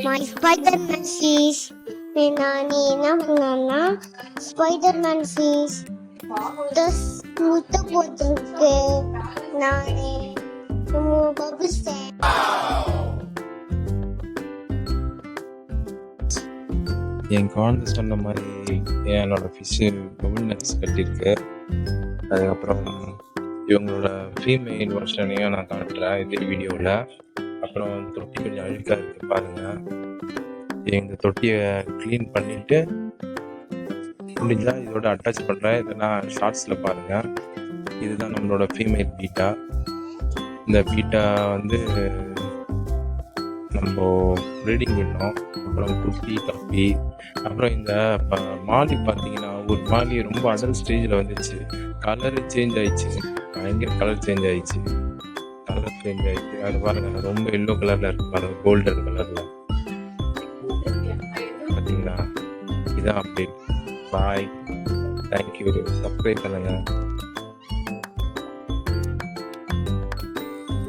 My Spider-Man sis. நான் என்ன பண்ணேன்னா ஸ்பைடர்மேன் சீஸ் முட்டை போட்டிருக்கு. நான் பபிள்ஸ் என் குழந்தை சொன்ன மாதிரி என்னோட ஃபிஷ்ஷு பபுள் நட்ஸ் கட்டியிருக்கு. அதுக்கப்புறம் இவங்களோட ஃபீமேல் வெர்ஷனையும் நான் காட்டுறேன் இதே வீடியோவில். அப்புறம் தொட்டி கொஞ்சம் அழுக்காக இருக்குது பாருங்கள். இந்த தொட்டியை க்ளீன் பண்ணிவிட்டு முடிஞ்சால் இதோட அட்டாச் பண்ணுறேன். இதை நான் ஷார்ட்ஸில் பாருங்கள். இதுதான் நம்மளோட ஃபீமேல் பீட்டா. இந்த பீட்டா வந்து நம்ம ப்ரீடிங் பண்ணோம். அப்புறம் குட்டி தப்பி அப்புறம் இந்த மாலி பார்த்தீங்கன்னா ஒரு மாலி ரொம்ப அடல் ஸ்டேஜில் வந்துச்சு. கலரு சேஞ்ச் ஆயிடுச்சு, பயங்கர கலர் சேஞ்ச் ஆயிடுச்சு. அது பாருங்க, ரொம்ப எல்லோ கலரில் இருக்கு பாருங்க, கோல்டன் கலரில் பார்த்தீங்களா. இதுதான் அப்டேட். பாய், தேங்க்யூ, சப்ஸ்கிரைப் பண்ணுங்கள்.